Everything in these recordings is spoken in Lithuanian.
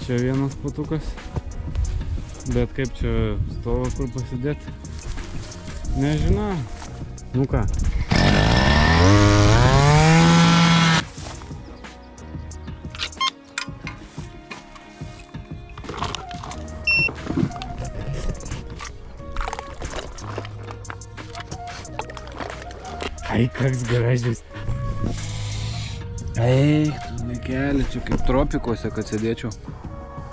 Čia vienas patukas. Bet kaip čia stovo kur pasidėti? Nežinau. Nu ką. Ai, koks gražus. Eik, tu vaikeli, čia kaip tropikuose, kad sėdėčiau.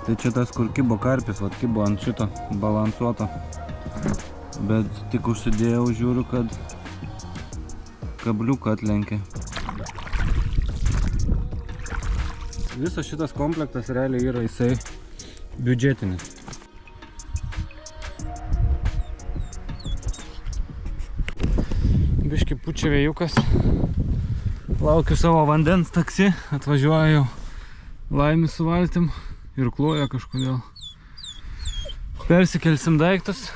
Tai čia tas, kur kibo karpis, vat kibo ant šito balansuoto. Bet tik užsidėjau, žiūriu, kad kabliuką atlenkė. Visas šitas komplektas realiai yra jisai biudžetinis. Biški pučia vėjukas. Laukiu savo vandens taksi. Atvažiuoju Laimį su valtim. Ir kloja kažkodėl. Persikelsim daiktus.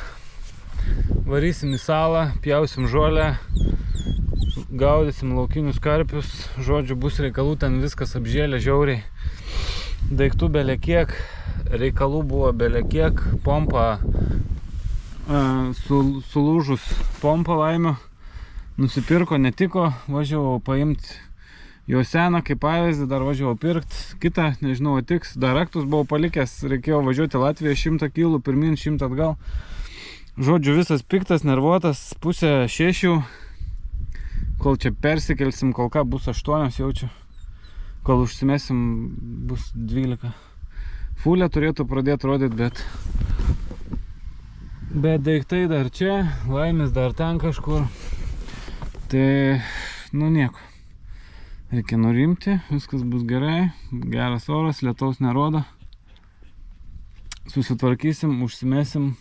Varysim į salą. Pjausim žolę. Gaudysim laukinius karpius. Žodžiu, bus reikalų. Ten viskas apžėlė žiauriai. Daiktų belekiek. Reikalų buvo belekiek. Pompa. Sulūžus pompa Laimio. Nusipirko, netiko, važiavau paimti jo seną kaip pavyzdį, dar važiavau pirkti kitą, nežinau, tiks, dar raktus buvau palikęs, reikėjo važiuoti Latviją 100 kg, pirmin 100 atgal. Žodžiu, visas piktas, nervuotas, pusė 6, kol čia persikelsim, kol ką bus 8 jaučiu, kol užsimesim bus 12. Fulė turėtų pradėti rodyti, bet daiktai dar čia, Laimis dar ten kažkur. Tai, nu nieko. Reikia nurimti, viskas bus gerai, geras oras, lietaus nerodo. Susitvarkysim, užsimesim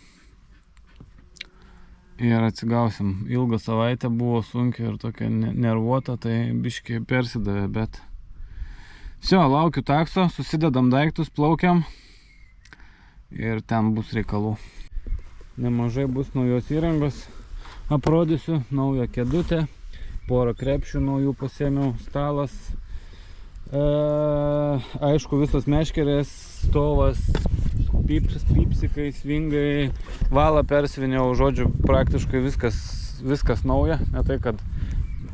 ir atsigausim. Ilgą savaitę buvo sunkiai ir tokia nervuota, tai biški persidavė, bet... Vsio, laukiu takso, susidedam daiktus, plaukiam ir ten bus reikalų. Nemažai bus naujos įrangos, aprodysiu, naują kėdutę. Porą krepšių naujų pasėmiau, stalas, aišku, visos meškerės, stovas, pipsikai, svingai, valą persiviniau, žodžiu, praktiškai viskas nauja, ne tai, kad,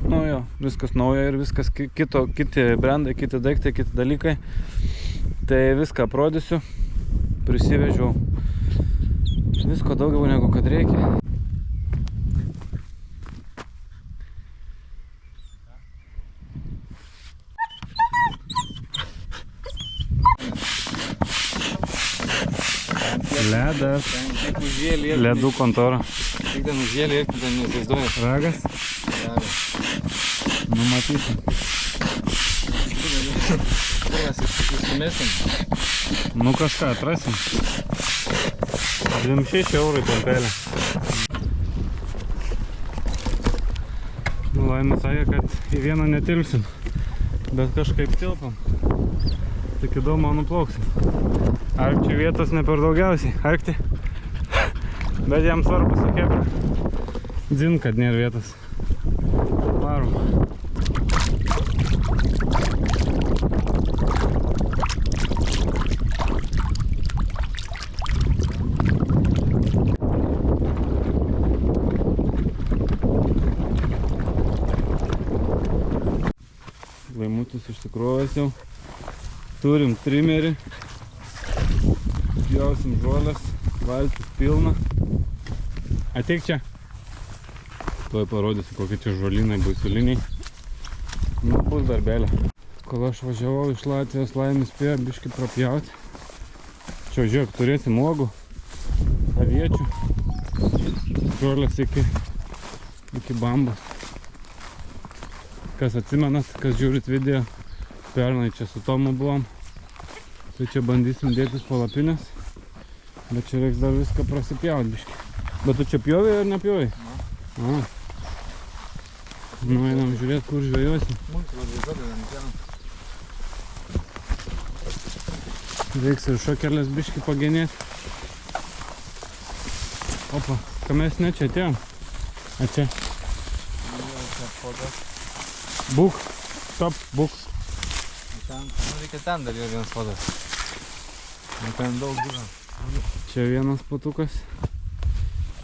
nu jo, viskas nauja ir viskas kiti brandai, kiti daiktai, kiti dalykai, tai viską aprodysiu, prisivežiau visko daugiau negu kad reikia. Ledas. Ledų kontora. Tik ten užėlė ir ten neįsivaizduoja. Ragas? Ragas. Numatysim. Kur mes išsimesim? Nu kažką atrasim. 26 eurų pompelė. Nu, Laimis sakė, kad į vieną netilpsim. Bet kažkaip tilpam. Tik įdomu, nuplauksim. Ar čia vietos ne per daugiausiai? Arkti? Bet jam svarbu sakė, dzin, kad nėra vietos. Varom. Laimutis išsikrovęs jau. Turim trimerį. Pjausim žolės, valtis pilna. Ateik čia. Tuoj parodysiu, kokie čia žolynai baisuliniai. Nu, bus darbelė. Kol aš važiavau iš Latvijos, Laimis spėjo biškį prapjauti. Čia, žiūrėk, turėsim uogų, aviečių, žolės iki bambos. Kas atsimenat, kas žiūrit video, pernai čia su Tomu buvom. Tai čia bandysim dėtis palapinės. Bet čia reiks dar viską prasipjauti biškį. Bet tu čia pjovai ar nepjovai? Na. Nu, einam žiūrėti, kur žvejosim. Reiks ir šokelės biškį pagenėti. Opa, ką mes ne čia atėjom? A čia? Būk, stop, būk. Reikia ten dar vienas vadas. Ten daug yra. Čia vienas patukas.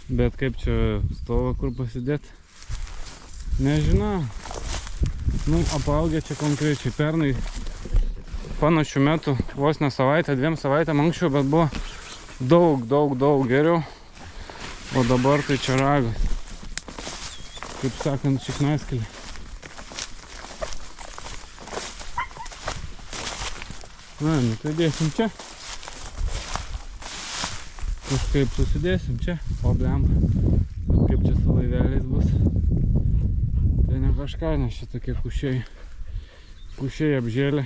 Bet kaip čia stovo, kur pasidėt? Nežinau. Nu, apaugę čia konkrečiai. Pernai panašių metų, vos ne savaitę, 2 savaitėm anksčiau, bet buvo daug geriau. O dabar tai čia ragas. Kaip sakant, šiknaskėlė. Na, nu tai dėsim čia. Kažkaip susidėsim čia, o blemba. Kaip čia su laiveliais bus. Tai ne kažką, nes čia tokie kušiai. Kušiai apžėlė.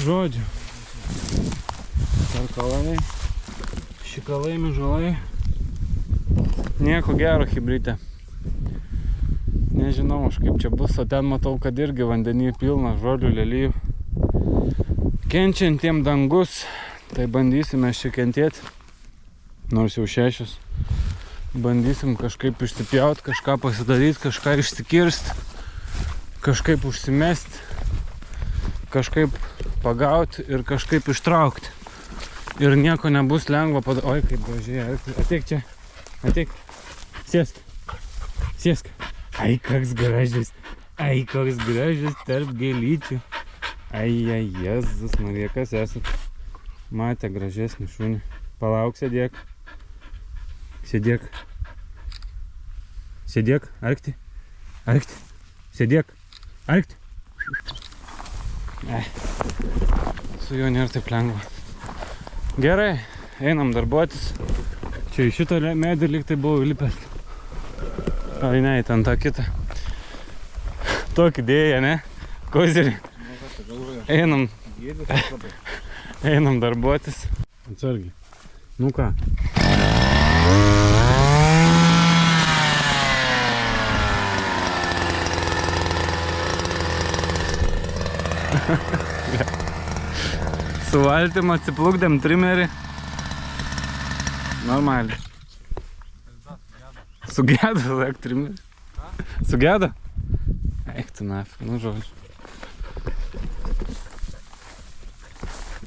Žodžiu. Karkalai. Šikalai, mižalai. Nieko gero hibryte. Nežinau, aš kaip čia bus, o ten matau, kad irgi vandenį pilna žolių, lelijų. Kenčiantiem dangus, tai bandysime čia kentėti, nors jau 6. Bandysim kažkaip išsipjaut, kažką pasidaryti, kažką išsikirsti, kažkaip užsimesti, kažkaip pagauti ir kažkaip ištraukti. Ir nieko nebus lengva padaryti. Oi, kaip gražiai, ateik čia, ateik, sėsk, sėsk. Ai, koks gražus, tarp gėlyčių. Ai, Jėzus Marija, kas esat? Matė gražesnį šunį. Palauk, sėdėk. Sėdėk. Sėdėk, arkti. Arkti. Sėdėk. Arkti. Su juo nėra taip lengva. Gerai, einam darbuotis. Čia į šitą medį lyg tai buvau įlipęs. Ai, ne, ten tą kitą. Tokį dėję, ne? Kozirį. Einam. Einam darbuotis. Atsargiai. Nu ką? Su valtim atsiplukdėm trimerį. Normaliai. Sugedo, sak, trimerį. Sugedo? Eik tu nafik, nu žodžiu.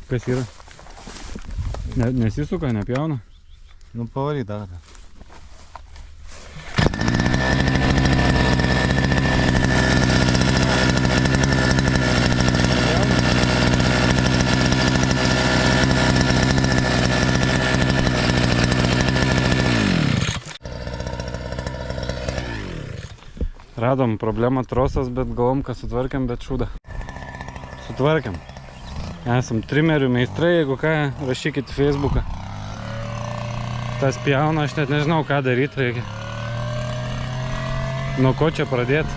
Kas yra? Nesisuka, nepjauna? Nu, pavaryt dar. Radom problemą trosas, bet galvom, kad sutvarkėm, bet šūdą. Sutvarkėm. Esam trimerių meistrai, jeigu ką, rašykit į Facebooką. Tas pjauna, aš net nežinau, ką daryti reikia. Nuo ko čia pradėti?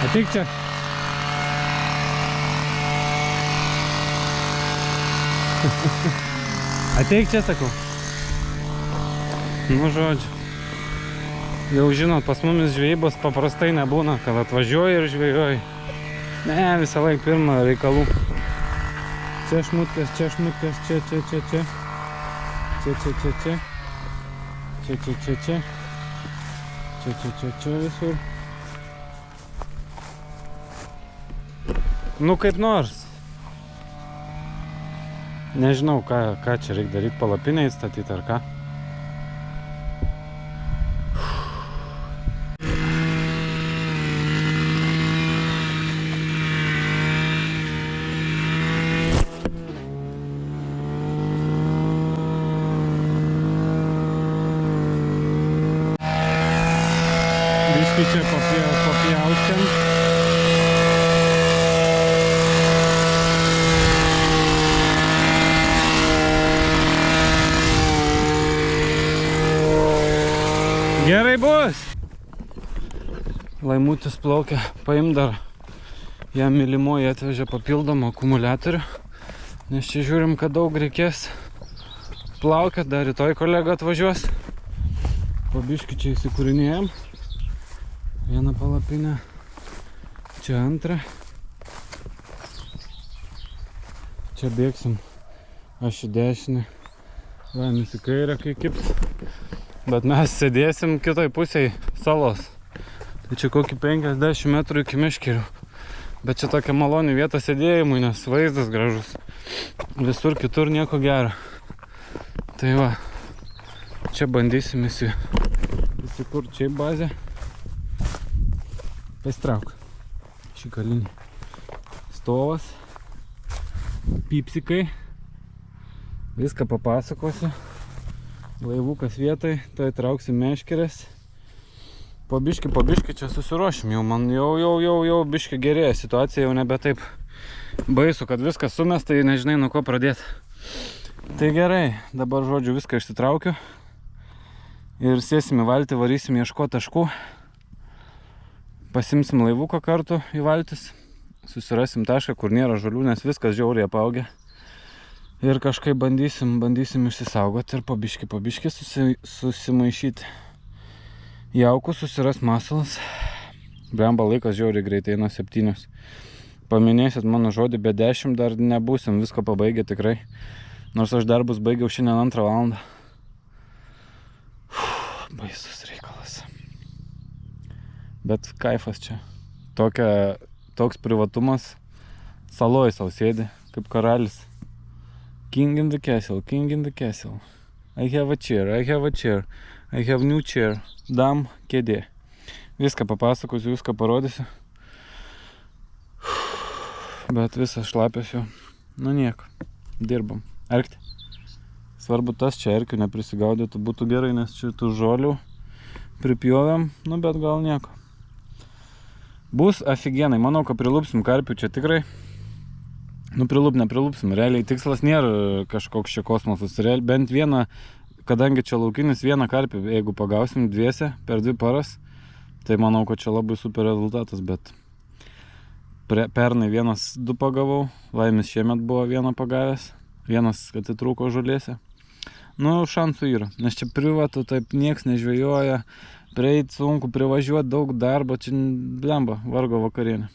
Ateik čia. Ateik čia, sakau. Nu, žodžiu. Jau žinot, pas mumis žvejybos paprastai nebūna, kad atvažiuoji ir žvejoji. Ne, visą laiką pirmą reikalų. Čia šmutkas, čia šmutkas, čia. Čia visur. Nu, kaip nors. Nežinau, ką čia reikia daryti, palapinę įstatyti ar ką. Čia papjausim. Gerai bus. Laimutis plaukia, paim dar. Jam mylimoji atvežė papildomą akumuliatorių. Nes čia žiūrim, kad daug reikės plaukiat, dar rytoj kolega atvažiuos. Po biškį čia įsikūrinėjom. Vieną palapinę, čia antrą. Čia bėgsim, aš į dešinę, Vaimis į kairę, kai kips. Bet mes sėdėsim kitoj pusėj salos. Tai čia kokį 50 metrų iki Meškerių. Bet čia tokia maloni vieta sėdėjimui, nes vaizdas gražus. Visur kitur nieko gero. Tai va, čia bandysim įsikurti čia į bazę. Pasitrauk. Šį kalinį. Stovas. Pipsikai. Viską papasakosiu. Laivukas vietoj, tai trauksim meškerės. Po biškį čia susiruošim. Jau biškį gerėja situacija, jau nebe taip baisu, kad viskas sumesta, tai nežinai nuo ko pradėti. Tai gerai, dabar žodžiu viską išsitraukiu. Ir sėsim į valtį, varysim ieškoti taškų. Pasimsim laivuką kartu į valtis. Susirasim tašką, kur nėra žolių, nes viskas žiauriai apaugę. Ir kažkaip bandysim išsisaugoti ir po biškį susimaišyti. Jauku susiras masalas. Blemba, laikas žiauriai greitai eina 7. Paminėsit mano žodį, be 10 dar nebūsim visko pabaigę tikrai. Nors aš darbus baigiau šiandien 2 valandą. Baisus reikalas. Bet kaifas čia. Toks privatumas. Saloj sau sėdi, kaip karalis. King in the castle, king in the castle. I have a chair, I have a chair. I have new chair. Dam, kėdė. Viską papasakosiu, viską parodysiu. Bet visas šlapės jau. Nu nieko. Dirbam. Erkti. Svarbu tas čia erkių neprisigaudytų. Būtų gerai, nes čia tų žolių pripjovėm. Nu bet gal nieko. Bus aфиgenai. Manau, kad prilupsim karpių čia tikrai. Nu neprilupsim. Realiai tikslas nėra kažkoks čia kosmosas. Bent vieną, kadangi čia laukinis, vieną karpį, jeigu pagausim dviese per 2 paras, tai manau, kad čia labai super rezultatas, bet pernai 1-2 pagavau, Laimis šiemet buvo 1 pagavęs, 1 atitrūko žolėse. Nu, šansų yra, nes čia privatu, taip nieks nežvejoja, prieit sunku, privažiuoti daug darbo, čia blemba, vargo vakarienė.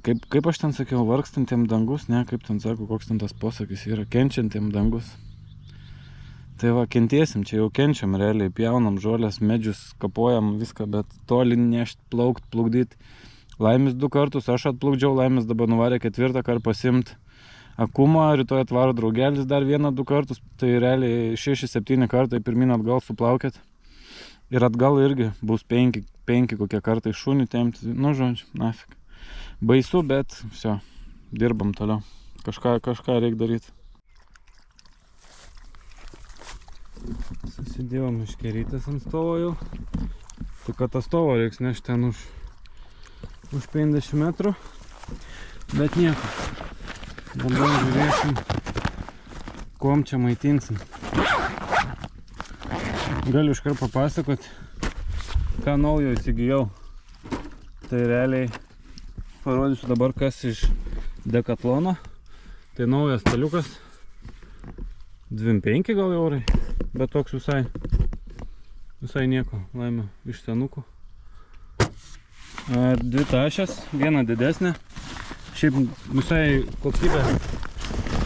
Kaip aš ten sakiau, vargstantiem dangus, ne, kaip ten sako, koks ten tas posakis yra, kenčiantiem dangus. Tai va, kentėsim, čia jau kenčiam realiai, pjaunam žolės, medžius, kapojam viską, bet toli nešt, plaukt, plukdyt. Laimis 2 kartus, aš atplukdžiau, Laimis dabar nuvarė 4 kartą pasimt akumą, rytoj atvaro draugelis dar 1-2 kartus, tai realiai 6-7 kartai pirmin atgal suplaukėt. Ir atgal irgi bus 5 kokie kartai šunį temti, nu žodžiu, nafik. Baisu, bet viso, dirbam toliau. Kažką reikia daryti. Susidėjau miškerytės ant stovo jau. Tik kad tą stovo reiks nešti ten už 50 metrų. Bet nieko. Dabar žiūrėsim, kuom čia maitinsim. Galiu iškart papasakoti, ką naujo įsigijau. Tai realiai parodysiu dabar, kas iš Dekatlono. Tai naujas staliukas. 25 gal eurai, bet toks visai nieko. Laimė iš senukų. 2 tašės, 1 didesnė. Šiaip visai kokybė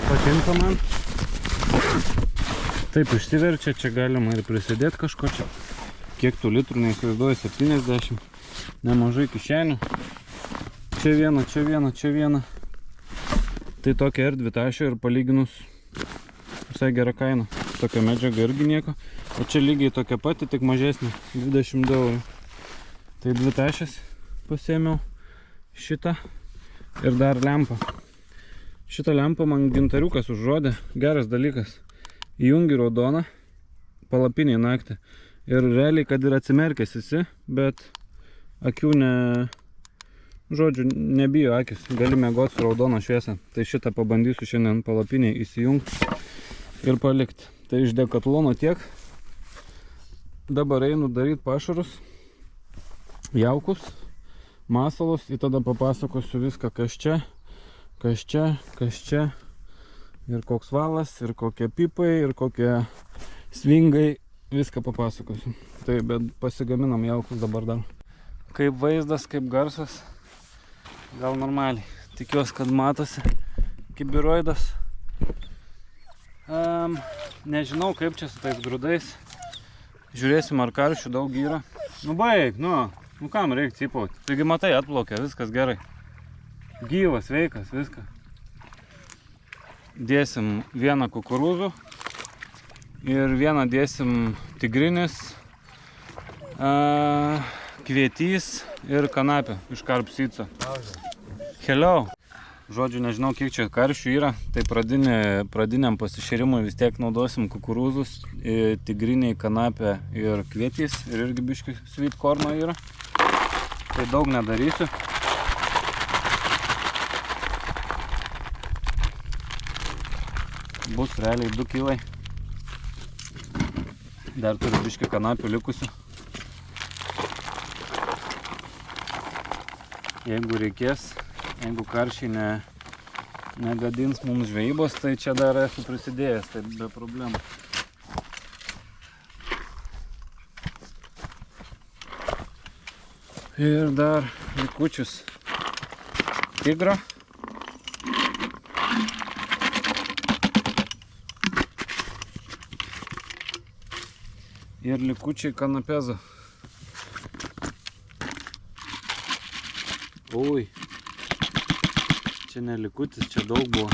patinka man. Taip išsiverčia, čia galima ir prisidėti kažko čia. Kiek tų litrų, neįsivaizduoju, 70. Nemažai kišenių. Čia viena. Tai tokia ir 2 tašė ir palyginus visai gera kaina. Tokia medžiaga irgi nieko. O čia lygiai tokia pati, tik mažesnė, 20 eurų. Tai 2 tašės pasėmiau šitą ir dar lempą. Šitą lempą man gintariukas užrodė, geras dalykas. Įjungi raudoną, palapiniai naktį. Ir realiai, kad ir atsimerkęs esi, bet akių žodžiu, nebijo akis, gali mėgoti su raudoną šviesą. Tai šitą pabandysiu šiandien palapiniai įsijungti ir palikti. Tai iš Dekatlono tiek. Dabar einu daryti pašarus, jaukus, masalus, ir tada papasakosiu viską, kas čia, ir koks valas, ir kokie pipai, ir kokie svingai, viską papasakosiu. Tai bet pasigaminam jaukus dabar dar. Kaip vaizdas, kaip garsas. Gal normaliai. Tikiuosi, kad matosi kibiroidas. Nežinau, kaip čia su tais grūdais. Žiūrėsim, ar karšių daug yra. Nu baig, nu kam reikia cypauti. Taigi matai, atplaukė, viskas gerai. Gyvas, sveikas, viską. Dėsim vieną kukurūzų ir vieną dėsim tigrinis, kvietys ir kanapė iš karpsyco. Hello! Žodžiu, nežinau, kiek čia karšių yra, tai pradiniam pasišėrimui vis tiek naudosim kukurūzus, tigriniai, kanapė ir kvietys ir irgi biški sweet corno yra. Tai daug nedarysiu. Bus realiai 2 kilai. Dar turiu biški kanapių likusių. Jeigu reikės, jeigu karšiai negadins mums žvejybos, tai čia dar esu prisidėjęs, tai be problemų. Ir dar likučius tigro. Ir likučiai kanapezo. Oi, čia ne likutis, čia daug buvo.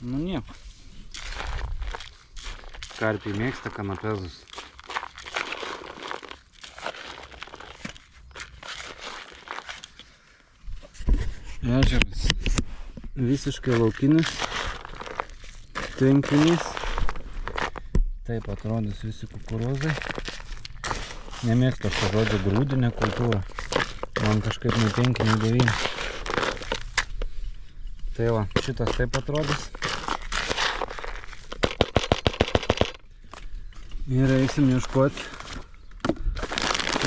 Nu nieko. Karpiai mėgsta kanapezus. Ežeras visiškai laukinis. Tvenkinys. Taip atrodys visi kukurūzai. Nemėgstu šio žodžio grūdinė kultūra. Man kažkaip nei 5, nei 9. Tai va, šitas taip atrodys. Ir eisim ieškoti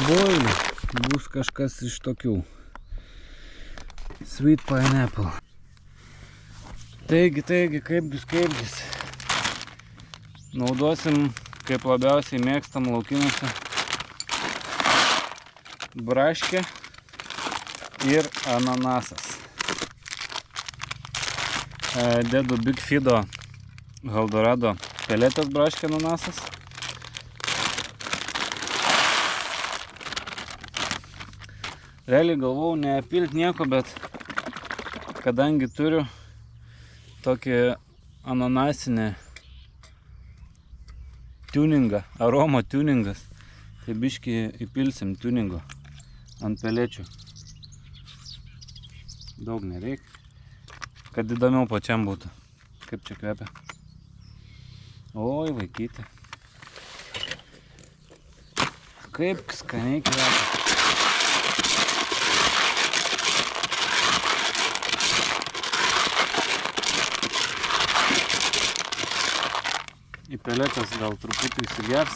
boilių. Bus kažkas iš tokių. Sweet pineapple. Taigi, kaipgis. Naudosim, kaip labiausiai mėgstam laukiniuose, braškė ir ananasas. Dedu Big Fido Eldorado peletės braškė ananasas. Realiai galvau nepilt nieko, bet kadangi turiu tokį ananasinį tuningą, aroma tuningas, tai biškį įpilsim tuningo ant pelečių. Daug nereikia, kad įdomiau pačiam būtų, kaip čia kvepia. Oi, vaikyti. Kaip skaniai kvepia. Į peletės gal truputį įsigers.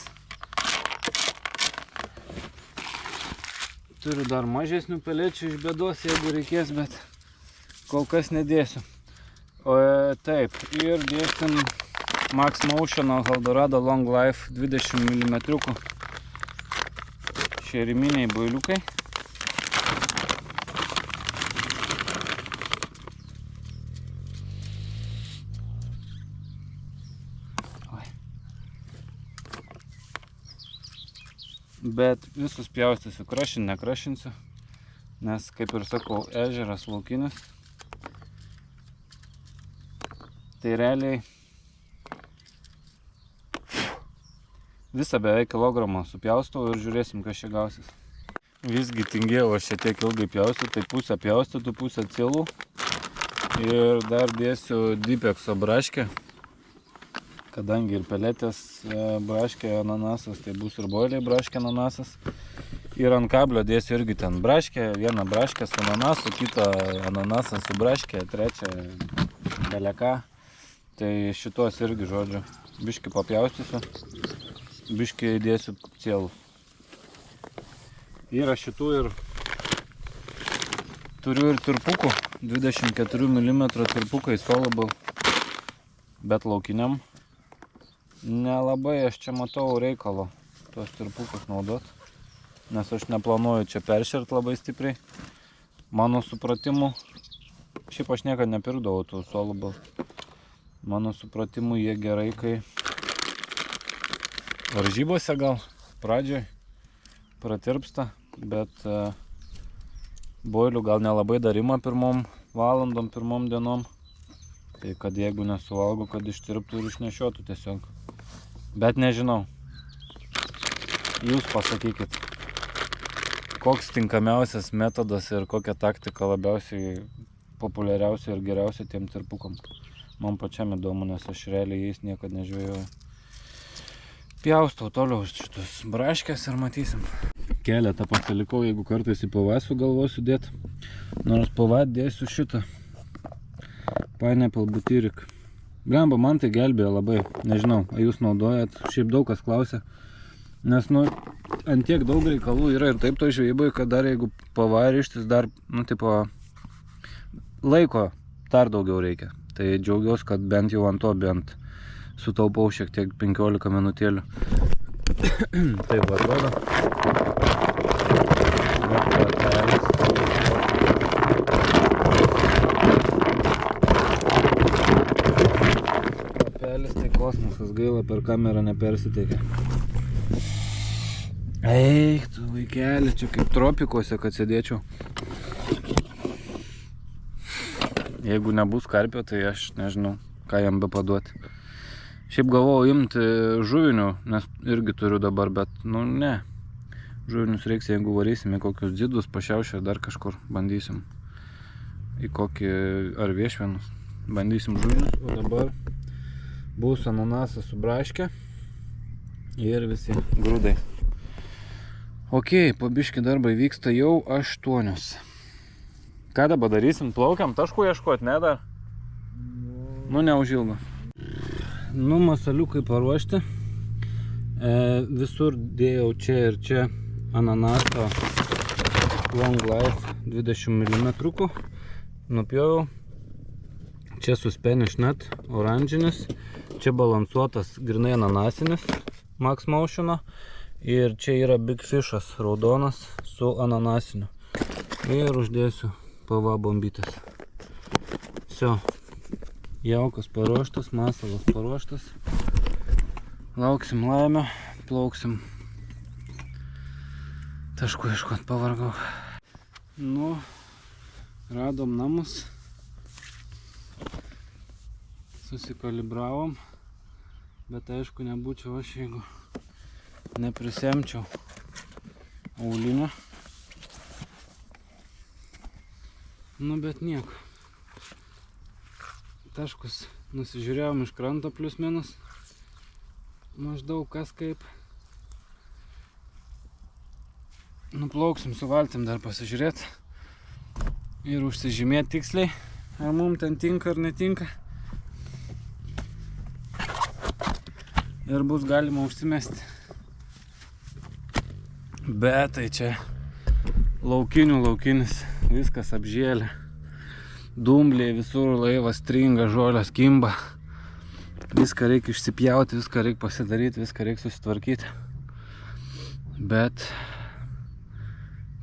Turiu dar mažesnių pelečių iš bėdos, jeigu reikės, bet kol kas nedėsiu. O taip, ir dėsim Max Motion Eldorado Long Life 20 mm šeriminiai boiliukai. Bet visus pjaustysiu, nekrašinsiu, nes, kaip ir sakau, ežeras laukinis. Tai realiai visą beveik kilogramą supjaustau ir žiūrėsim, kas čia gausis. Visgi tingėjau aš čia tiek ilgai pjaustyt, tai pusę pjaustytų, pusę cilų. Ir dar dėsiu Dipexo braškę. Kadangi ir peletės braškė ananasas, tai bus ir boiliai braškė ananasas. Ir ant kablio dėsiu irgi ten braškę, vieną braškę su ananasu, kitą ananasą su braškė, trečią beleką. Tai šitos irgi, žodžiu, biškį papjaustysiu, biškį įdėsiu cielus. Yra šitų ir turiu ir tirpukų, 24 mm tirpukai Solable, bet laukiniam. Nelabai aš čia matau reikalo tuos tirpukus naudot, nes aš neplanuoju čia peršert labai stipriai. Mano supratimu, šiaip aš niekad nepirkdavau tų Solable. Mano supratimu, jie gerai, kai varžybose gal pradžioj pratirpsta, bet boilių gal nelabai dar ima pirmom valandom, pirmom dienom. Tai kad jeigu nesuvalgo, kad ištirptų ir išnešiotų tiesiog. Bet nežinau. Jūs pasakykit, koks tinkamiausias metodas ir kokia taktika labiausiai populiariausia ir geriausia tiem tirpukam. Man pačiam įdomu, nes aš realiai jais niekad nežvejojau. Pjaustau toliau šitus braškės ir matysim. Keletą pasilikau, jeigu kartais į PV sugalvosiu dėt. Nors PV dėsiu šitą Pineapple Butyrik. Blemba, man tai gelbėjo labai. Nežinau, ar jūs naudojat. Šiaip daug kas klausia. Nes, ant tiek daug reikalų yra ir taip to žvejybai, kad dar jeigu PV rištis, dar, laiko dar daugiau reikia. Tai džiaugiuosi, kad bent jau ant to bent sutaupau šiek tiek 15 minutėlių. Taip atrodo. Kapelis tai kosmosas, gaila per kamerą nepersiteikia. Eik tu vaikeli, čia kaip tropikuose, kad sėdėčiau. Jeigu nebus karpio, tai aš nežinau, ką jam be paduoti. Šiaip galvojau imti žuvinių, nes irgi turiu dabar, bet ne. Žuvinius reiks, jeigu varysim į kokius dzidus, pašiaušę, dar kažkur bandysim. Į kokį ar viešvenus. Bandysim žuvinius, o dabar bus ananasas su braške ir visi grūdai. Ok, po biškį darbai vyksta jau 8. Ką dabar darysim? Plaukiam taškų ieškoti, ne dar? Neužilgo. Masaliukai paruošti. Visur dėjau čia ir čia ananaso Long Life 20 mm. Nupjoviau. Čia su Spanish Nut oranžinis. Čia balansuotas grinai ananasinis Max Motiono. Ir čia yra Big Fishas raudonas su ananasiniu. Ir uždėsiu PV bombytės. Все. Jaukas paruoštas, masalas paruoštas. Lauksim laimę, plauksim. Taškų ieškot, pavargau. Radom namus. Susikalibravom. Bet aišku, nebūčiau aš, jeigu neprisemčiau aulinio. Bet nieko. Taškus nusižiūrėjom iš kranto plius minus. Maždaug kas kaip. Nuplauksim su valtim dar pasižiūrėti. Ir užsižymėti tiksliai, ar mums ten tinka ar netinka. Ir bus galima užsimesti. Bet tai čia laukinis, viskas apžėlė. Dumbliai visur, laivas stringa, žolės kimba. Viską reikia išsipjauti, viską reikia pasidaryti, viską reikia susitvarkyti. Bet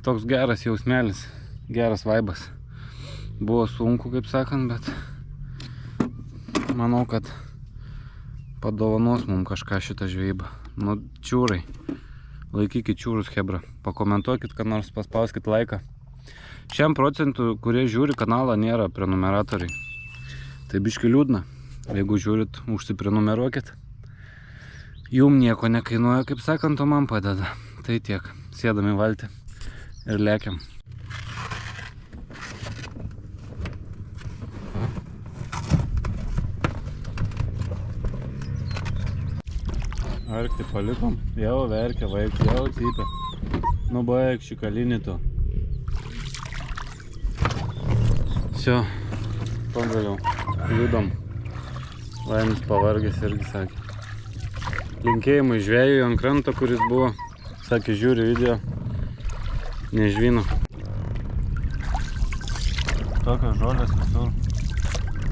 toks geras jausmelis, geras vaibas. Buvo sunku, kaip sakant, bet manau, kad padovanos mums kažką šitą žvejybą. Čiūrai. Laikykit čiūrus, hebra. Pakomentuokit, kad nors paspauskit laiką. 100%, kurie žiūri kanalą, nėra prenumeratoriai. Tai biški liūdna. Jeigu žiūrit, užsiprenumeruokit. Jum nieko nekainuoja, kaip sakant, o man padeda. Tai tiek. Sėdam į valtį ir lekiam. Arkti palikom. Jau verkia vaikų, jau cypia. Baig šį kalinį tu. Все, pagaliau, judam. Laimis pavargęs irgi sakė. Linkėjimai žvejui ant kranto, kuris buvo. Sakė, žiūri video, nežvino. Tokios žolės visur.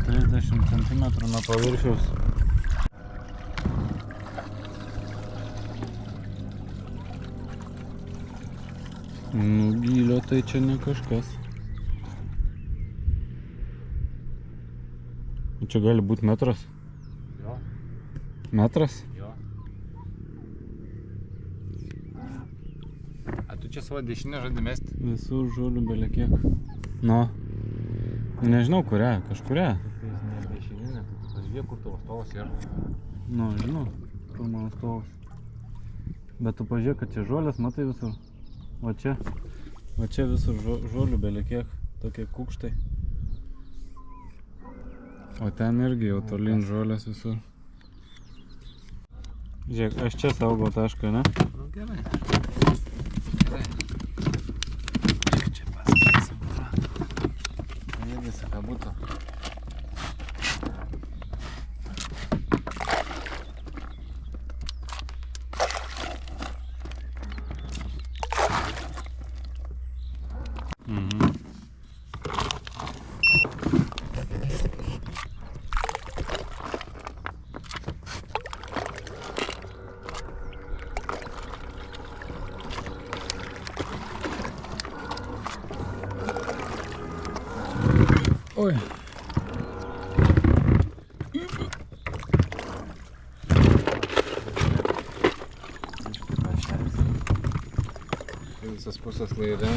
30 cm nuo paviršiaus. Gylio tai čia ne kažkas. Čia gali būti metras? Jo. Metras? Jo. Čia savo dešinę žadi mesti. Visų žolių belekiek. Nu. Nežinau kurią, kažkurią. Tai ne dešininė, tai pažiūrėk, kur tavo stovas yra. Nu, žinau, kur mano stovas. Bet tu pažiūrėk, kad čia žolės, matai visur. Va čia visur žolių belekiek, tokie kukštai. O ten irgi jau tolyn žolės visur. Žiūrėk, aš čia saugau tašką, ne? Nu gerai. Čia pasakysim, yra. Nevisi, ką būtų. Oi. Visas pusės laidai.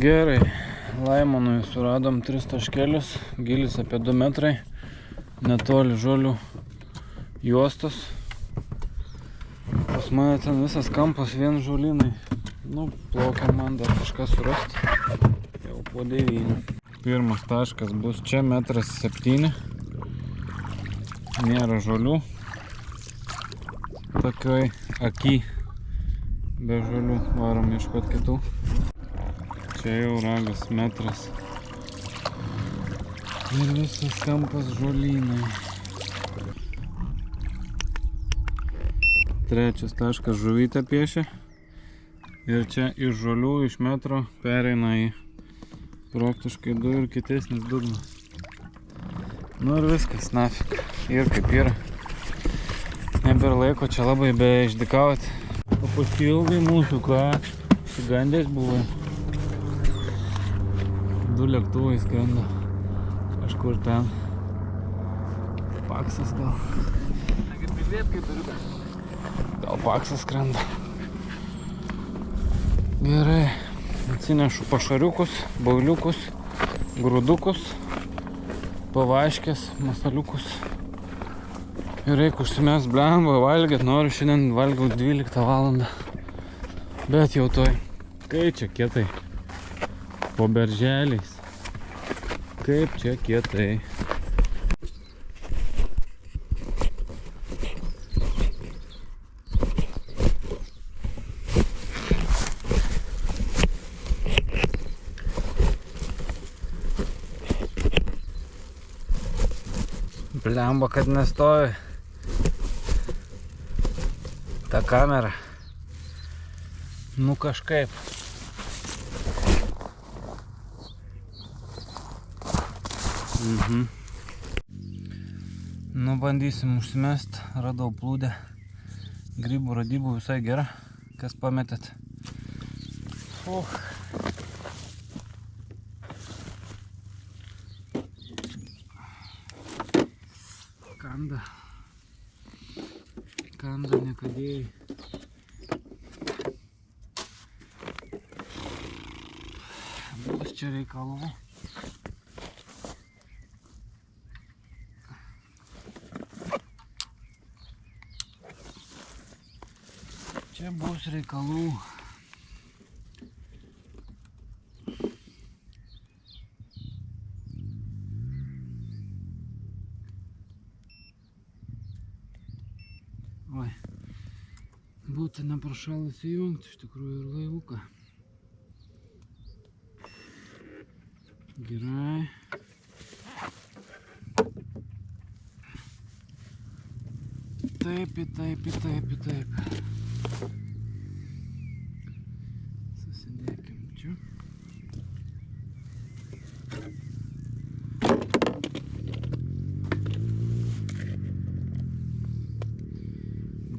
Gerai, Laimonui suradom 3 taškelius, gilis apie 2 metrai, netoli žolių juostos. Pas mane ten visas kampas vien žolynai. Nu, plaukia man dar kažką surasti. Jau po 9. Pirmas taškas bus čia 1,7 m. Nėra žolių. Tokioj aky be žolių varom ieškot kitų. Čia jau ragas metras. Ir visas kampas žolynai. Trečias taškas žuvytę piešia. Ir čia iš žolių, iš metro pereina į praktiškai 2 ir kitesnis dugnas. Nu ir viskas, nafik. Ir kaip yra. Nebėra laiko čia labai be išdykauti. O paskui ilgai mūsų, ką išsigandęs buvai. 2 lėktuvai skrenda. Kažkur ten. Paksas gal. Gal paksas skrenda. Gerai. Atsinešu pašariukus, bauliukus, grūdukus, pavaškės, masaliukus. Ir reikia užsimest blemba, valgyt. Noriu šiandien valgiau 12 valandą. Bet jau toj. Kaip čia kietai. Po berželiais. Kaip čia kietai. Blemba, kad nestovi ta kamera. Nu kažkaip. Nu bandysim užsimest. Radau plūdę. Grybų radybų visai gera. Kas pametėt? Kanda. Kanda nekadėjai. Bus čia reikalų. Čia bus reikalų. Oi, būtų neprašalus įjungti iš tikrųjų ir laivuką. Gerai. Taip. Susidėkim čia.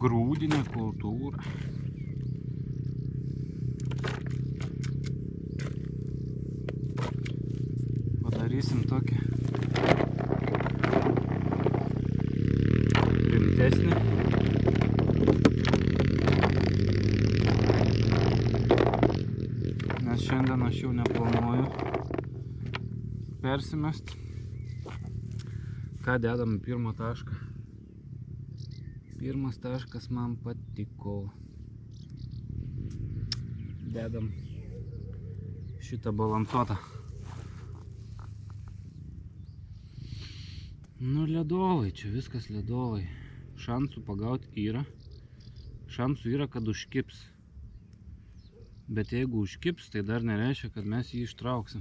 Grūdinė kultūra. Padarysim tokį rimtesnį. šiandien aš jau neplanuoju persimest. Ką dedam į pirmą tašką? Pirmas taškas man patiko. Dedam šitą balansuotą. Nu, ledovai, čia viskas ledovai. Šansų pagauti yra. Šansų yra, kad užkips. Bet jeigu užkips, tai dar nereiškia, kad mes jį ištrauksim.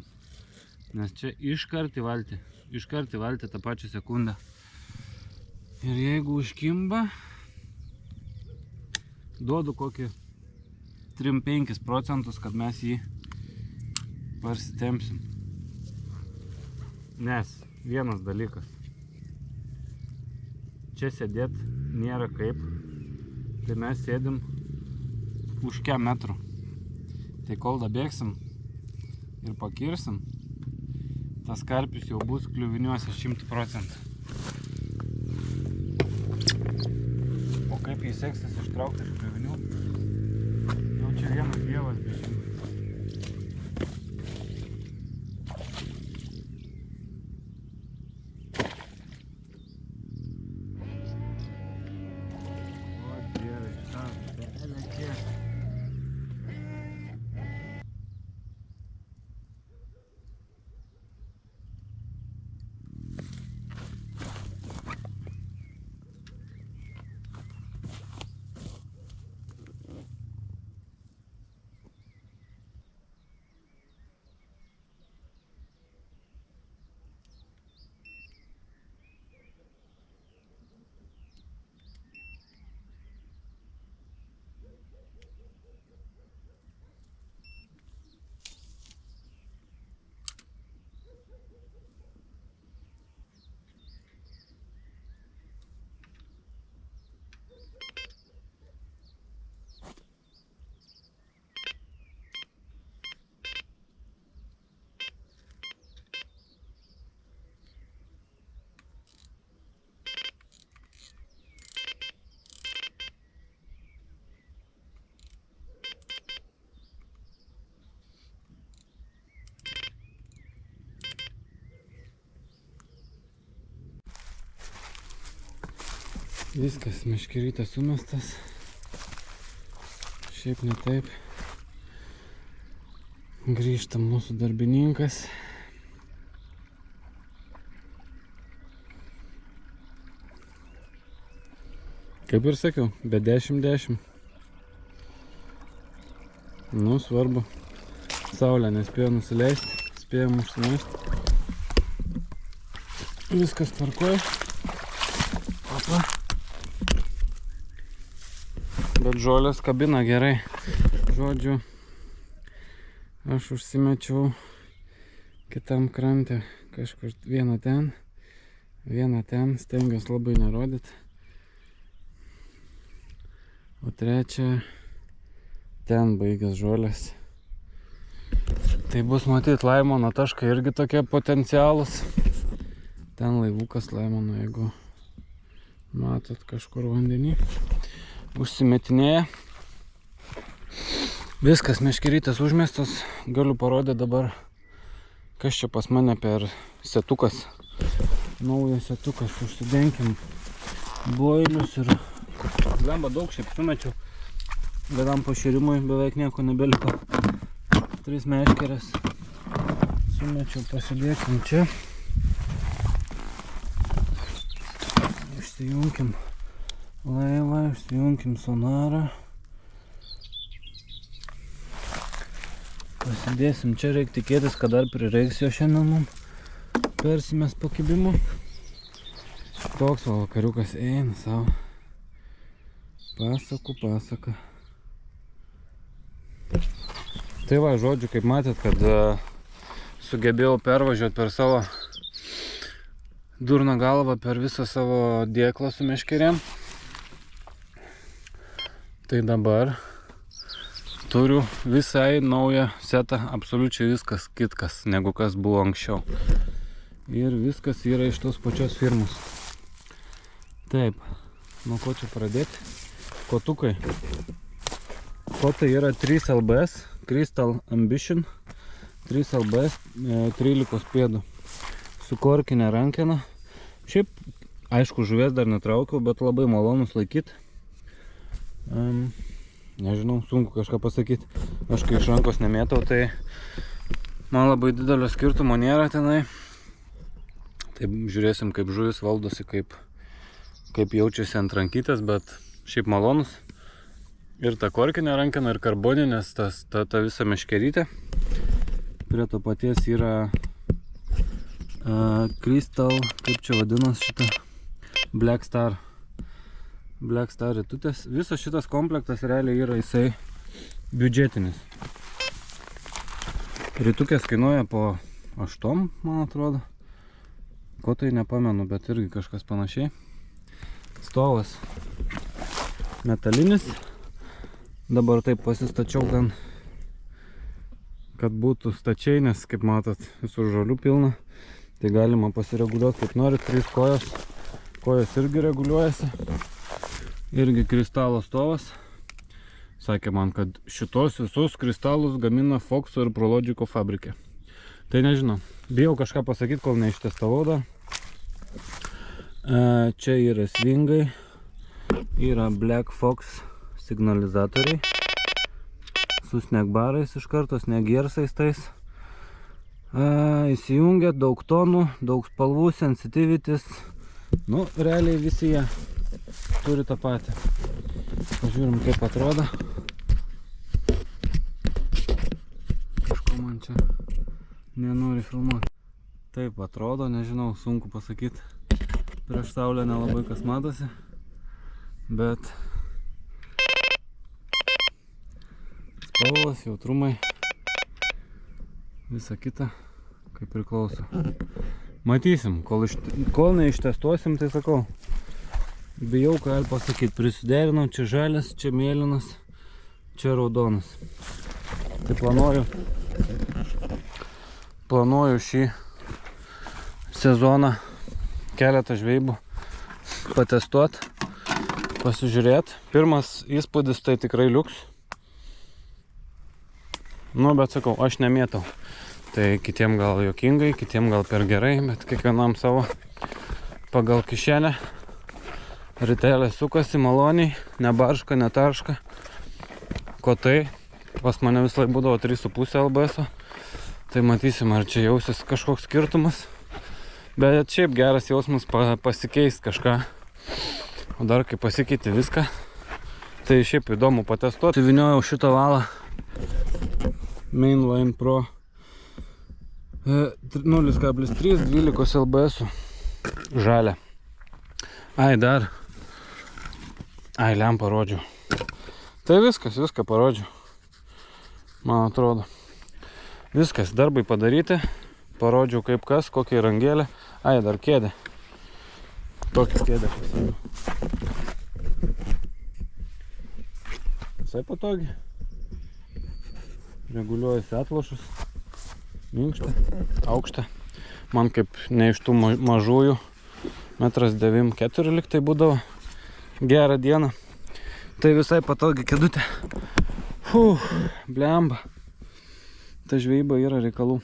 Nes čia iškart į valtį tą pačią sekundę. Ir jeigu užkimba, duodu kokį 3-5 procentus, kad mes jį parsitempsim. Nes vienas dalykas. Čia sėdėt nėra kaip. Tai mes sėdim už kem metrų. Tai kol dabėgsim ir pakirsim, tas karpis jau bus kliuviniuose 100%. O kaip jį seksis ištraukti iš kliuvinių? Jau čia vienas dievas bežino. O dieve, šitą belė kiek. Viskas, meškerytas sumestas. Šiaip ne taip. Grįžtam mūsų darbininkas. Kaip ir sakiau, be 10-10. Nu, svarbu. Saulė nespėjo nusileisti, spėjom užsimesti. Viskas tvarkoja. Opa. Bet žolės kabina gerai. Žodžiu, aš užsimečiau kitam krante. Kažkur vieną ten, stengiuosi labai nerodyti. O trečią ten baigęs žolės. Tai bus matyti Laimono taškai irgi tokie potencialūs. Ten laivukas Laimono, jeigu matot kažkur vandenį. Užsimetinėja. Viskas, meškerytės užmestas. Galiu parodyti dabar, kas čia pas mane per setukas. Naujas setukas. Užsidenkim boilius ir lemba daug šiaip sumečiau. Vienam pašėrimui beveik nieko nebeliko. 3 meškerės sumečiau, pasidėkim čia. Išsijunkim laivą, išsijunkim sonarą. Pasidėsim čia, reikia tikėtis, kad dar prireiks jo šiandien mums. Persimės po kibimu. Toks vakariukas eina savo. Pasaka. Tai va, žodžiu, kaip matėt, kad sugebėjau pervažiuoti per savo durną galvą, per visą savo dėklą su meškerėm. Tai dabar turiu visai naują setą, absoliučiai viskas kitkas, negu kas buvo anksčiau. Ir viskas yra iš tos pačios firmos. Taip, nuo ko čia pradėti? Kotukai. Kotai yra 3 LBS, Crystal Ambition. 3 LBS 13 pėdų su korkinė rankena. Šiaip, aišku, žuvies dar netraukiau, bet labai malonus laikyti. Nežinau, sunku kažką pasakyti. Aš kai iš rankos nemėtau, tai man labai didelio skirtumo nėra tenai. Taip žiūrėsim, kaip žuvis valdosi, kaip jaučiasi ant rankytės, bet šiaip malonus. Ir ta korkinė rankena, ir karboninės, ta visa meškerytė. Prie to paties yra Crystal, kaip čia vadinas šitą, Black Star ritutės. Visas šitas komplektas realiai yra jisai biudžetinis. Ritukės kainuoja po 8, man atrodo. Ko tai nepamenu, bet irgi kažkas panašiai. Stovas metalinis. Dabar taip pasistačiau gan, kad būtų stačiai, nes kaip matot, visur žolių pilna. Tai galima pasireguliuoti kaip nori. 3 kojos. Kojos irgi reguliuojasi. Irgi kristalo stovas. Sakė man, kad šitos visus kristalus gamina Foxo ir Prologico fabrikė. Tai nežinau. Bijau kažką pasakyti, kol neištestavau dar. Čia yra svingai. Yra Black Fox signalizatoriai. Su snegbarais iš karto, snegiersais tais. Įsijungia daug tonų, daug spalvų, sensitivities. Nu, realiai visi jie turi tą patį. Pažiūrim, kaip atrodo. Kažko man čia nenori filmuoti. Taip atrodo, nežinau, sunku pasakyti. Prieš saulę nelabai kas matosi. Bet spalvos, jautrumai, visa kita, kaip priklauso. Matysim, kol neištestuosim, tai sakau. Bijau, ką pasakyti. Prisiderinau, čia žalias, čia mėlynas, čia raudonas. Tai planuoju šį sezoną keletą žvejybų patestuoti, pasižiūrėti. Pirmas įspūdis tai tikrai liuks. Nu, bet sakau, aš nemėtau. Tai kitiem gal juokingai, kitiem gal per gerai, bet kiekvienam savo pagal kišenę. Ritelė sukasi maloniai, nebarška, netarška. Kotai, pas mane visai būdavo 3,5 LBS. Tai matysim, ar čia jausis kažkoks skirtumas. Bet šiaip geras jausmas pasikeist kažką. O dar kai pasikeiti viską, tai šiaip įdomu patestuoti. Viniojau šitą valą Mainline Pro 0,3 12 LBS žalia. Lempą rodžiau. Tai viską parodžiau. Man atrodo. Viskas, darbai padaryti. Parodžiau kaip kas, kokia rangėlė. Dar kėdė. Tokią kėdę pasiėmiau. Visai patogi. Reguliuojasi atlošus. Minkšta, aukšta. Man kaip ne iš tų mažųjų 1,94 m lyg tai būdavo. Gerą dieną. Tai visai patogi kėdutė. Blemba. Ta žvejyba yra reikalų.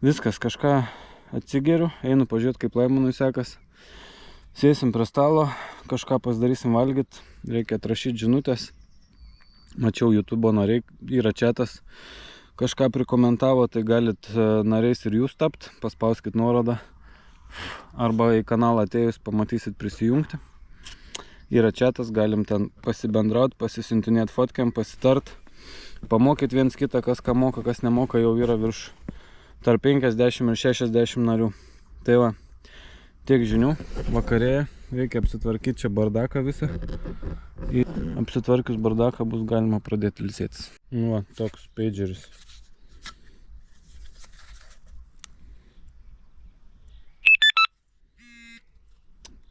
Viskas, kažką atsigeriu, einu pažiūrėti, kaip Laimonui sekas. Sėsim prie stalo, kažką pasidarysim valgyti, reikia atrašyti žinutės. Mačiau YouTube nariai, yra chatas, kažką prikomentavo, tai galit nariais ir jūs tapt, paspauskit nuorodą. Arba į kanalą atėjus pamatysit prisijungti. Yra chatas, galim ten pasibendrauti, pasisintinėti fotkiam, pasitart. Pamokyti viens kitą, kas ką moka, kas nemoka, jau yra virš tarp 50 ir 60 narių. Tai va, tiek žinių, vakarėje, reikia apsitvarkyti čia bardaką visą. Apsitvarkius bardaką bus galima pradėti ilsėtis. Nu va, toks pageris.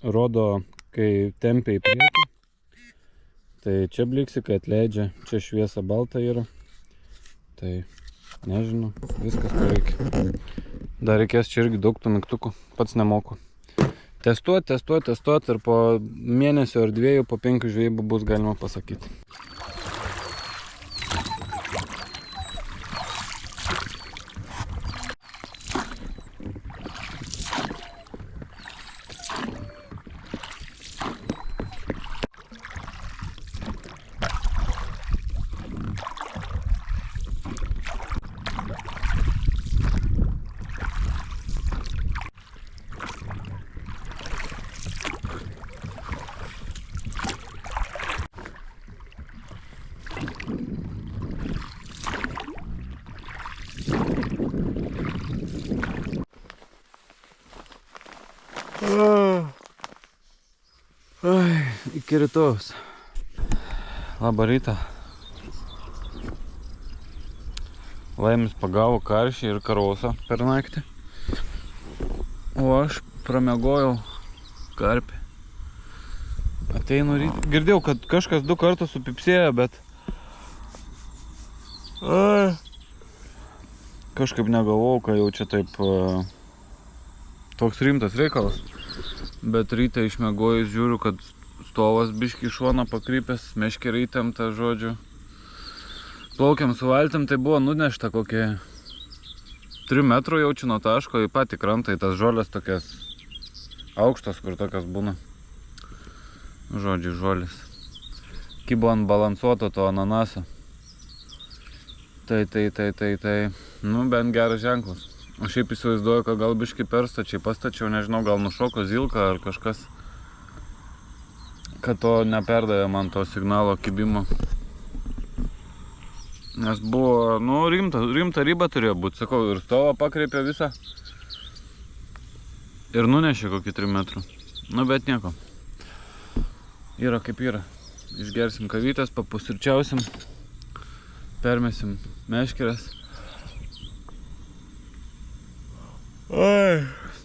Rodo, kai tempia į priekį. Tai čia bliksi, kai atleidžia, čia šviesa balta yra. Tai nežinau, viskas ko reikia. Dar reikės čia irgi daug tų mygtukų, pats nemoku. Testuoti ir po mėnesio ar 2, po 5 žvejybų bus galima pasakyti. iki rytojus. Labą rytą. Laimis pagavo karšį ir karosą per naktį. O aš pramiegojau karpį. Ateinu rytą. Girdėjau, kad kažkas 2 kartus supipsėjo, bet... Kažkaip negalvojau, kad jau čia taip... Toks rimtas reikalas. Bet rytą išmiegojus žiūriu, kad stovas biškį šoną pakrypęs, meškerį įtemptą, žodžiu. Plaukiam su valtim, tai buvo nunešta kokie 3 metrų jaučiu nuo taško į patį krantą, į tas žolės tokias aukštas, kur tokias būna. Žodžiu, žolis. Kibo ant balansuoto to ananaso. Tai. Nu, bent geras ženklas. O šiaip įsivaizduoju, kad gal biškį perstačiai pastačiau, nežinau, gal nušoko zilka ar kažkas. Kad to neperdavė man to signalo kibimo. Nes buvo, nu, rimta riba turėjo būti, sakau, ir stovą pakreipė visą. Ir nunešė kokį 3 metrų. Nu, bet nieko. Yra kaip yra. Išgersim kavytės, papusryčiausim, permesim meškeres.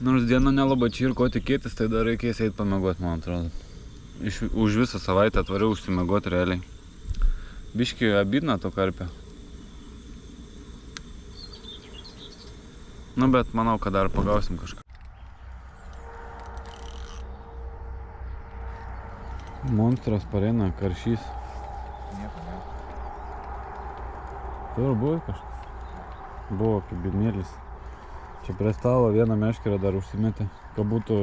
Nors diena nelabai čia ir ko tikėtis, tai dar reikės eit pamiegoti, man atrodo. Už visą savaitę atvariau užsimiegoti realiai. Biškį abidna to karpio. Nu, bet manau, kad dar pagausim kažką. Monstras pareina, karšys. Nieko, ne. Tur buvo kažkas. Buvo kaip bidmėlis. Čia prie stalo vieną meškerę dar užsimetė. Kad būtų...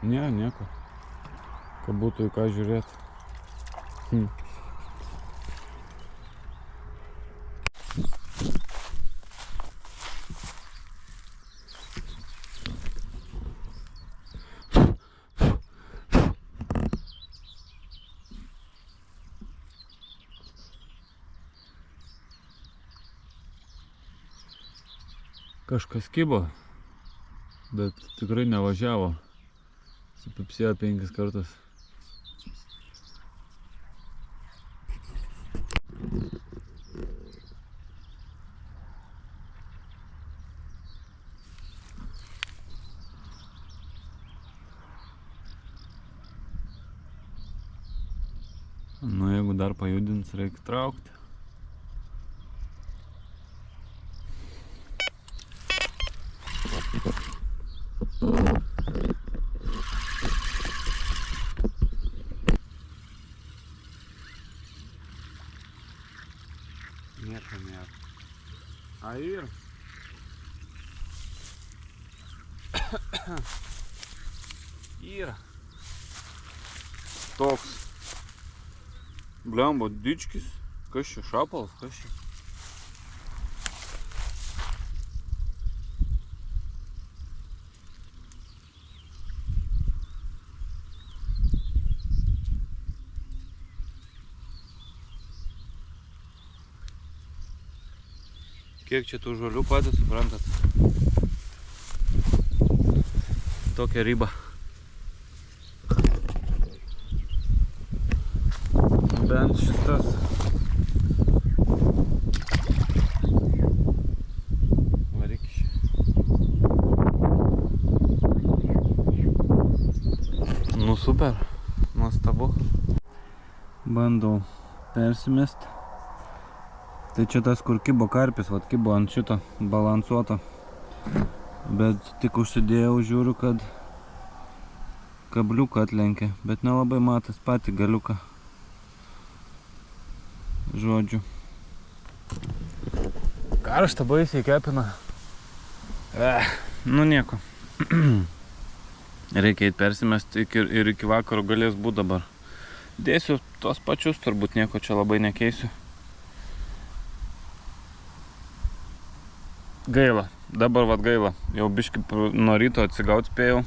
Ne, nieko. Kad būtų į ką žiūrėti. Kažkas kibo, bet tikrai nevažiavo. Supipsėjo 5 kartus. Nu, jeigu dar pajudins, reikia traukti. Nieko nėra. A ir? Yra. Toks. Blemba, dičkis. Kas čia, šapalas? Kas čia? Kiek čia tų žolių patys suprantat? Tokia riba. Bent šitas. Varikšė. Nu super, nuostabu. Bandau persimesti. Tai čia tas, kur kibo karpis, vat kibo ant šito balansuoto. Bet tik užsidėjau, žiūriu, kad kabliuką atlenkė, bet nelabai matas patį galiuką. Žodžiu. Karšta baisiai kepina. Nu nieko. Reikia eit persimesti ir iki vakaro galės būti dabar. Dėsiu tos pačius, turbūt nieko čia labai nekeisiu. Gaila, dabar vat gaila, jau biškį nuo ryto atsigaut spėjau,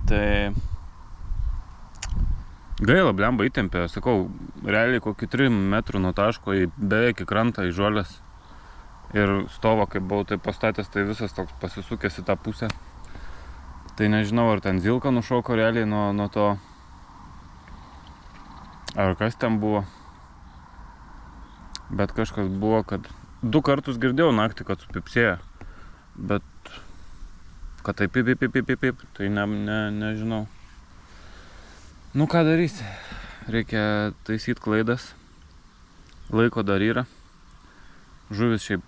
tai gaila, blemba įtempė, sakau, realiai kokį 3 metrų nuo taško į beveik į krantą, į žolės ir stovą, kaip buvau tai pastatęs, tai visas toks pasisukęs į tą pusę, tai nežinau, ar ten zilka nušoko realiai nuo to Ar kas ten buvo. Bet kažkas buvo, kad 2 kartus girdėjau naktį, kad supipsėjo. Bet kad tai pip, tai nežinau. Nu ką darysi? Reikia taisyti klaidas. Laiko dar yra. Žuvis šiaip,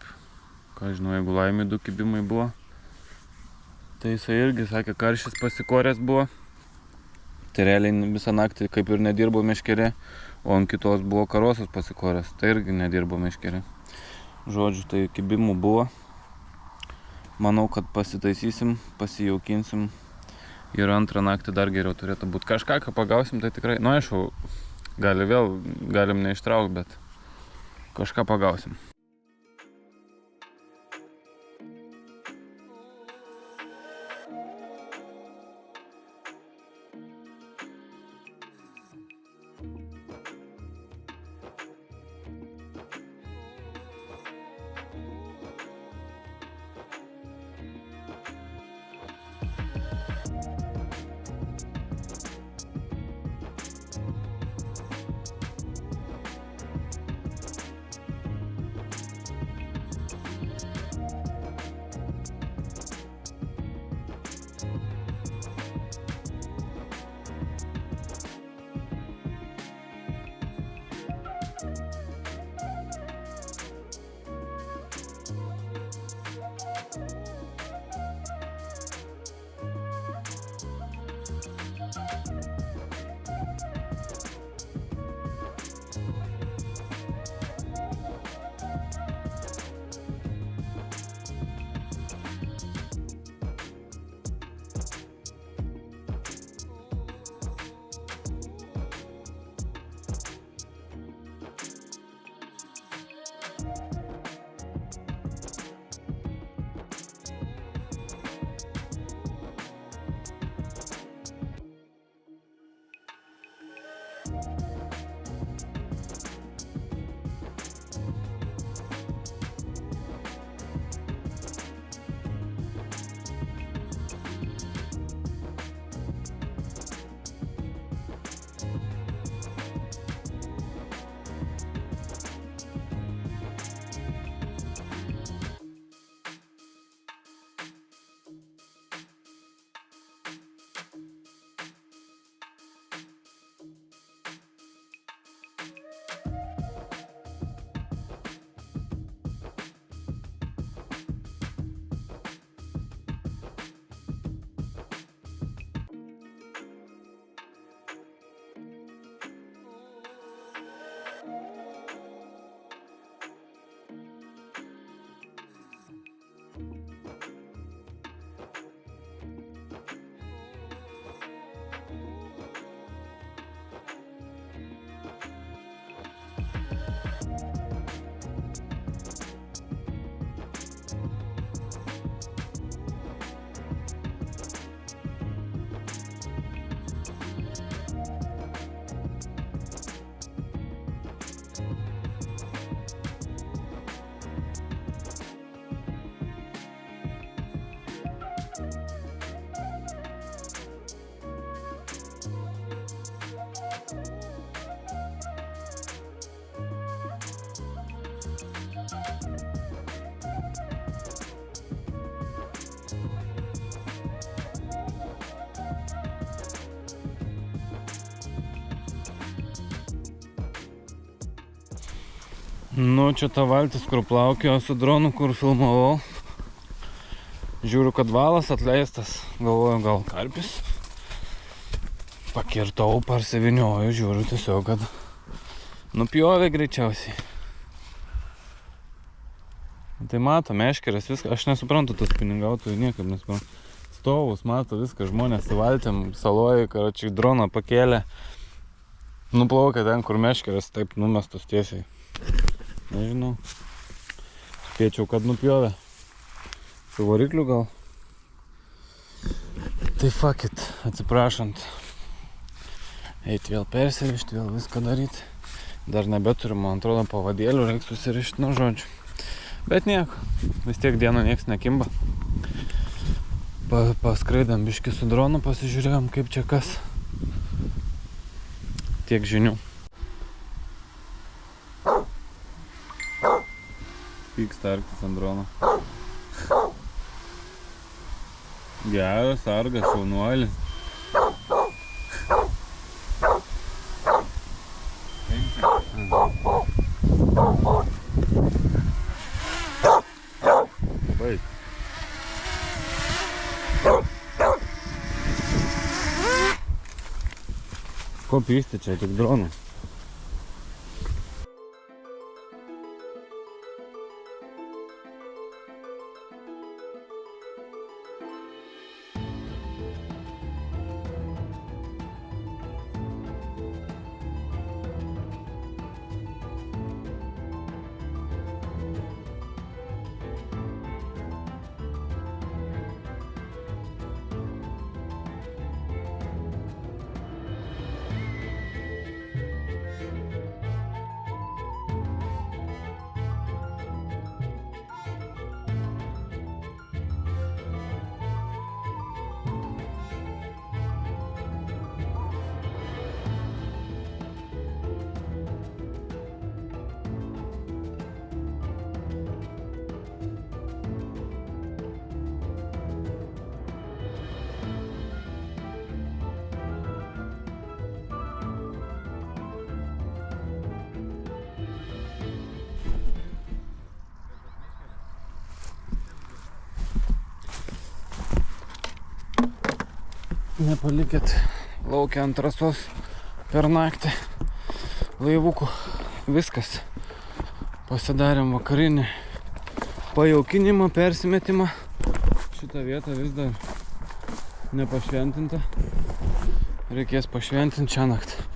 ką žinau, jeigu laimė 2 kibimai buvo. Tai jisai irgi sakė, karšis pasikoręs buvo. Tai realiai visą naktį kaip ir nedirbo meškerė, o ant kitos buvo karosas pasikoręs. Tai irgi nedirbo meškerė. Žodžiu, tai kibimų buvo. Manau, kad pasitaisysim, pasijaukinsim. Ir antrą naktį dar geriau turėtų būti. Kažką, ką pagausim, tai tikrai, nu aišku, galim neištraukti, bet kažką pagausim. Nu, čia ta valtis, kur plaukėjo su dronu, kur filmavau. Žiūriu, kad valas atleistas. Galvoju, gal karpis. Pakirtau, parsivinioju, žiūriu tiesiog, kad nupjovė greičiausiai. Tai mato, meškeris, viską. Aš nesuprantu tas pinigautojų, niekaip nesuprantu. Stovus, mato viską, žmonės su valtim, saloj, karočiai droną pakėlė. Nuplaukė ten, kur meškeris, taip numestus tiesiai. Nežinau. Spėčiau, kad nupjovė. Su varikliu gal. Tai fuck it, atsiprašant. Eit vėl persirišti, vėl viską daryti. Dar nebeturiu, man atrodo, pavadėlių, reiks susirišti, nu žodžiu. Bet nieko, vis tiek dieną nieks nekimba. Paskraidam biškį su dronu, pasižiūrėjom kaip čia kas. Tiek žinių. Pyksta arktis ant drono. Geras sargas, šaunuolis. Baig. Ko pysti čia, tik dronų? Nepalikit laukia ant trasos per naktį laivukų. Viskas. Pasidarėm vakarinį pajaukinimą, persimetimą. Šitą vietą vis dar nepašventinta. Reikės pašventinti šią naktį.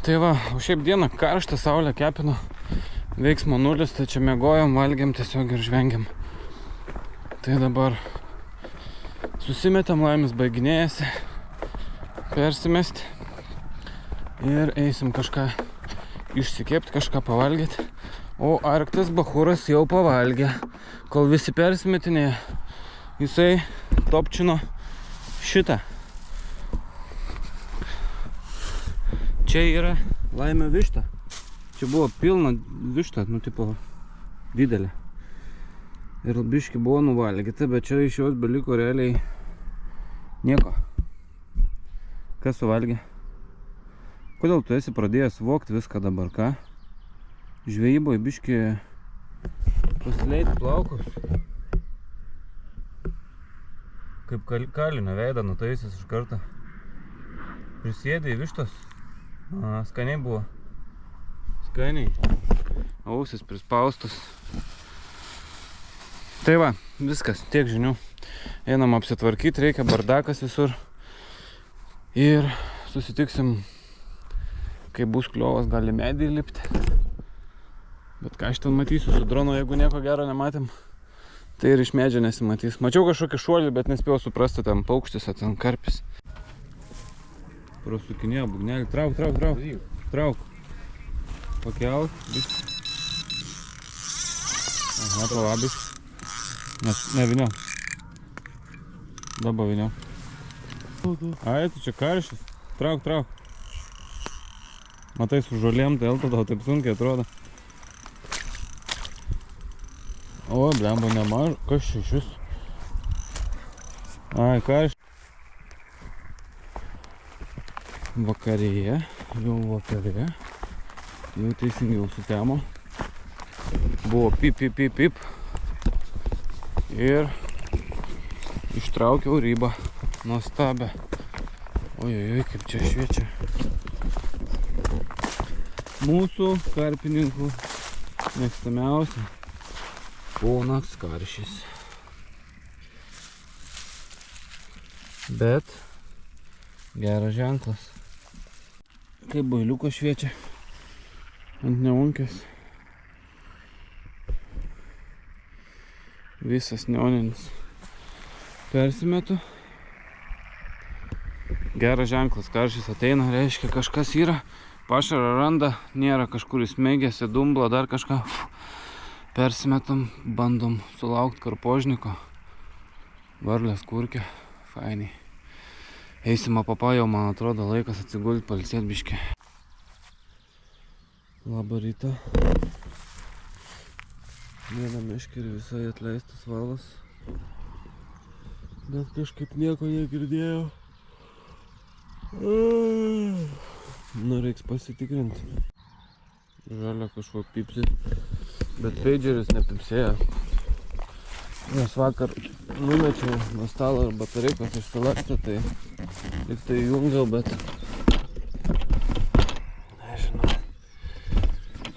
Tai va, o šiaip dieną karštą, saulę kepino. Veiksmo nulis, tai čia miegojom, valgėm tiesiog ir žvengiam. Tai dabar susimetėm, laimis baiginėjasi, persimesti ir eisim kažką išsikepti, kažką pavalgyti. O arktis bachūras jau pavalgė. Kol visi persimetinėje, jisai topčino šitą. Čia yra laimė višta. Čia buvo pilna višta, nu tipo didelė. Ir biški buvo nuvalgyta, bet čia iš jos beliko realiai nieko. Kas suvalgė? Kodėl tu esi pradėjęs vokti viską dabar, ką? Žvejyboj biški pasileiti plaukus. Kaip kalinio veidą nutaisęs iš karto. Prisėdė į vištos. Skaniai buvo. Skaniai. Ausis prispaustas. Tai va, viskas, tiek žinių. Einam apsitvarkyti, reikia bardakas visur. Ir susitiksim, kai bus kliovas, gali medį lipti. Bet ką aš ten matysiu su dronu, jeigu nieko gero nematėm, tai ir iš medžio nesimatys. Mačiau kažkokį šuolį, bet nespėjau suprasti, ten paukštis, ar ten karpis. Prasukinėjo bugnelį. Trauk. Pakelk. Aha, pavabis. Ne, viniau. Dabar viniau. Ai, tu čia karštis. Trauk. Matai, su žolėm, tai tada taip sunkiai atrodo. O, blemba, nemažu. Kas čia šis? Ai, karštis. Vakarėje. Jau teisingiau sutemo. Buvo pip. Ir ištraukiau rybą. Nuostabę. Ojojoj, kaip čia šviečia. Mūsų karpininkų mėgstamiausia ponas karšis. Bet geras ženklas. Kaip bailiuko šviečia ant neunkės. Visas neoninis. Persimetu. Geras ženklas, karšis ateina, reiškia kažkas yra. Pašarą randa, nėra kažkur įsmeigėsi, dumblą, dar kažką. Persimetam, bandom sulaukti karpožniko. Varlės kurkė, fainiai. Eisim apapa, jau man atrodo laikas atsigulti, pailsėti biškį. Labą rytą. Vieną meškerį visai atleistas valas. Bet kažkaip nieko negirdėjau. Nu, reiks pasitikrinti. Žalia kažko pipsi. Bet pageris nepipsėjo. Nes vakar numečiau nuo stalo ir batareikos išsilakstė, tai lyg tai jungiau, bet nežinau,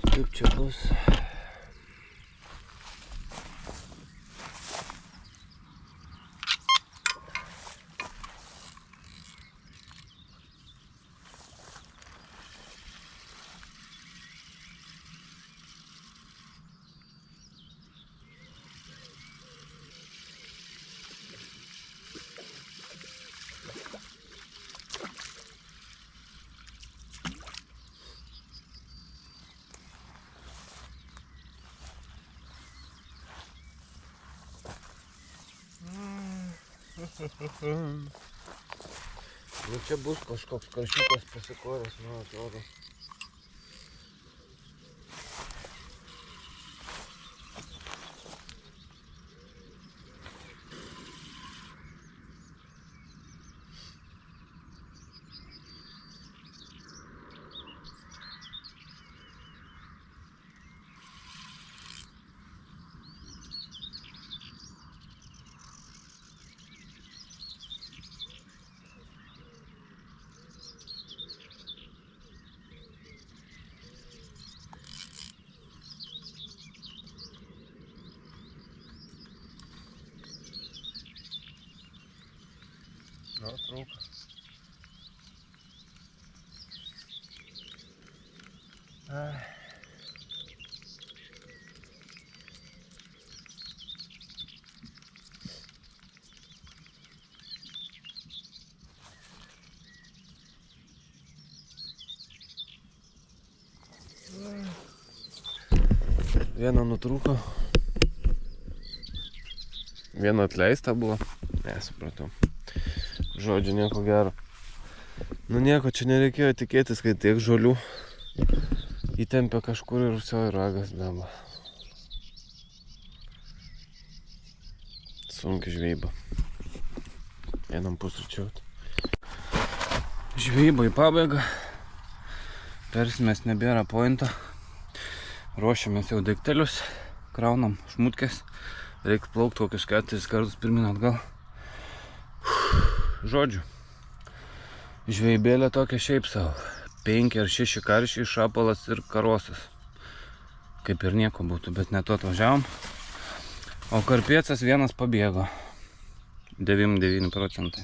kaip čia bus. Nu čia bus kažkoks karšiukas pasikoręs, man atrodo. No, trūka. Viena nutrūko. Viena atleista buvo. Nesupratau. Žodžiu, nieko gero. Nu nieko, čia nereikėjo tikėtis, kad tiek žolių įtempė kažkur ir rusiojo ragas blemba. Sunki žvejyba. Einam pusryčiauti. Žvejyba į pabaigą. Persimės nebėra pointo. Ruošiamės jau daiktelius. Kraunam šmutkės. Reikia plaukti kokius 4 kartus pirmin atgal. Žodžiu, žvejybėlė tokia šiaip savo. 5 ar 6 karšiai, šapalas ir karosas. Kaip ir nieko būtų, bet ne to atvažiavom. O karpiecas vienas pabėgo. 99%.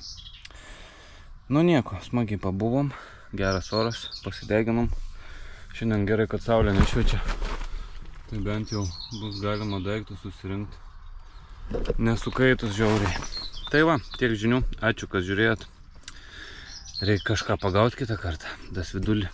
Nu nieko, smagiai pabuvom. Geras oras, pasideginom. Šiandien gerai, kad saulė nešviečia. Tai bent jau bus galima daiktų susirinkti. Nesukaitus žiauriai. Tai va, tiek žinių. Ačiū, kad žiūrėjot. Reikia kažką pagauti kitą kartą. Das vidulį.